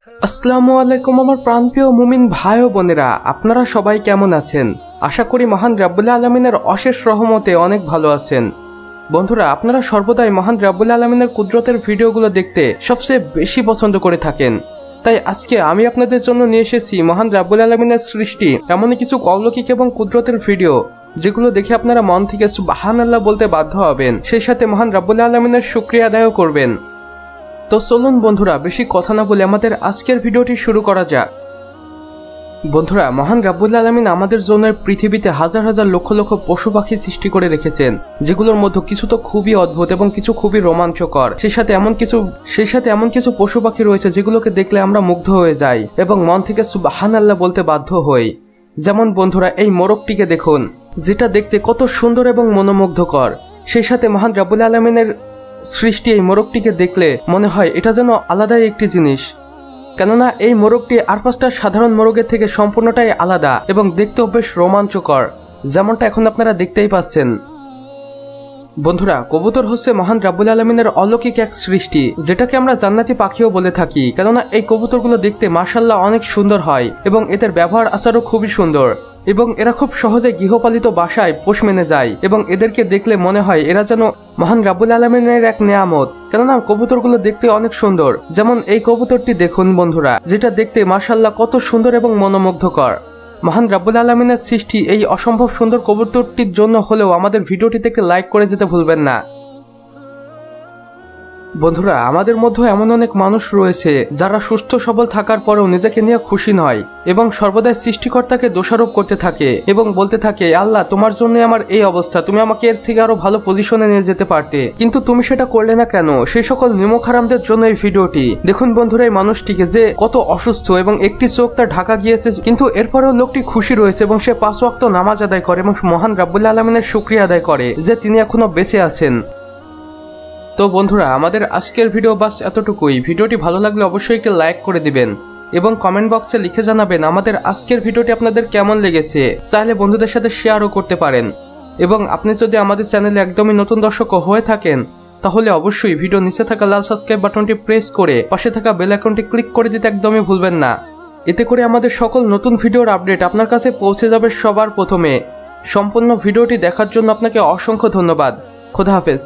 আসসালামু আলাইকুম আমার প্রাণপ্রিয় মুমিন ভাই ও বোনেরা, আপনারা সবাই কেমন আছেন? আশা করি মহান রাব্বুল আলামিনের অশেষ রহমতে অনেক ভালো আছেন। বন্ধুরা, আপনারা সর্বদাই মহান রাব্বুল আলামিনের কুদরতের ভিডিওগুলো দেখতে সবচেয়ে বেশি পছন্দ করে থাকেন। তাই আজকে আমি আপনাদের জন্য নিয়ে এসেছি মহান রাব্বুল আলামিনের সৃষ্টি এমনই কিছু অলৌকিক এবং কুদরতের ভিডিও, যেগুলো দেখে আপনারা মন থেকে সুবহানাল্লাহ বলতে বাধ্য হবেন, সেই সাথে মহান রাব্বুল আলামিনের শুকরিয়া আদায়ও করবেন। তো চলুন বন্ধুরা, বেশি কথা না বলে আমাদের আজকের ভিডিওটি শুরু করা যাক। বন্ধুরা, মহান রাব্বুল আলামিন আমাদের জন্য পৃথিবীতে হাজার হাজার লক্ষ লক্ষ পশু পাখি সৃষ্টি করে রেখেছেন, যেগুলোর মধ্যে কিছু তো খুবই অদ্ভুত এবং কিছু খুবই রোমাঞ্চকর। সেই সাথে এমন কিছু পশু পাখি রয়েছে যেগুলোকে দেখলে আমরা মুগ্ধ হয়ে যাই এবং মন থেকে সুবহানাল্লাহ বলতে বাধ্য হই। যেমন বন্ধুরা, এই মোরগটিকে দেখুন, যেটা দেখতে কত সুন্দর এবং মনোমুগ্ধকর। সেই সাথে মহান রাব্বুল আলামিনের সৃষ্টি এই মোরগটিকে দেখলে মনে হয় এটা যেন আলাদাই একটি জিনিস, কেননা এই মোরগটি আর পাঁচটা সাধারণ মোরগের থেকে সম্পূর্ণটাই আলাদা এবং দেখতেও বেশ রোমাঞ্চকর, যেমনটা এখন আপনারা দেখতেই পাচ্ছেন। বন্ধুরা, কবুতর হচ্ছে মহান রাব্বুল আলামিনের অলৌকিক এক সৃষ্টি, যেটাকে আমরা জান্নাতি পাখিও বলে থাকি, কেননা এই কবুতরগুলো দেখতে মাশাআল্লাহ অনেক সুন্দর হয় এবং এদের ব্যবহার আচারও খুবই সুন্দর এবং এরা খুব সহজে গৃহপালিত বাসায় পোষ মেনে যায় এবং এদেরকে দেখলে মনে হয় এরা যেন মহান রাব্বুল আলামিনের এক নেয়ামত, কেননা কবুতরগুলো দেখতে অনেক সুন্দর। যেমন এই কবুতরটি দেখুন বন্ধুরা, যেটা দেখতে মাশাআল্লাহ কত সুন্দর এবং মনোমুগ্ধকর। মহান রাব্বুল আলামিনের সৃষ্টি এই অসম্ভব সুন্দর কবুতরটির জন্য হলেও আমাদের ভিডিওটিতে একটি লাইক করে যেতে ভুলবেন না। বন্ধুরা, আমাদের মধ্যে এমন অনেক মানুষ রয়েছে যারা সুস্থ সবল থাকার পরেও নিজেকে নিয়ে খুশি নয় এবং সর্বদাই সৃষ্টিকর্তাকে দোষারোপ করতে থাকে এবং বলতে থাকে, আল্লাহ তোমার জন্য আমার এই অবস্থা, তুমি আমাকে এর থেকে আরো ভালো পজিশনে নিয়ে যেতে পারতে, কিন্তু তুমি সেটা করলে না কেন? সেই সকল নিমকহারামদের জন্য এই ভিডিওটি। দেখুন বন্ধুরা, এই মানুষটিকে যে কত অসুস্থ এবং একটি চোখ তার ঢাকা গিয়েছে, কিন্তু এরপরেও লোকটি খুশি রয়েছে এবং সে 5 ওয়াক্ত নামাজ আদায় করে এবং মহান রাব্বুল আলামিনের শুকরিয়া আদায় করে যে তিনি এখনো বেঁচে আছেন। তো বন্ধুরা, আমাদের আজকের ভিডিও বাস এতটুকুই। ভিডিওটি ভালো লাগলে অবশ্যই একটি লাইক করে দিবেন এবং কমেন্ট বক্সে লিখে জানাবেন আমাদের আজকের ভিডিওটি আপনাদের কেমন লেগেছে। চাইলে বন্ধুদের সাথে শেয়ারও করতে পারেন এবং আপনি যদি আমাদের চ্যানেলে একদমই নতুন দর্শক হয়ে থাকেন তাহলে অবশ্যই ভিডিও নিচে থাকা লাল সাবস্ক্রাইব বাটনটি প্রেস করে পাশে থাকা বেল আইকনটি ক্লিক করে দিতে একদমই ভুলবেন না। এতে করে আমাদের সকল নতুন ভিডিওর আপডেট আপনার কাছে পৌঁছে যাবে সবার প্রথমে। সম্পূর্ণ ভিডিওটি দেখার জন্য আপনাকে অসংখ্য ধন্যবাদ। খোদা হাফেজ।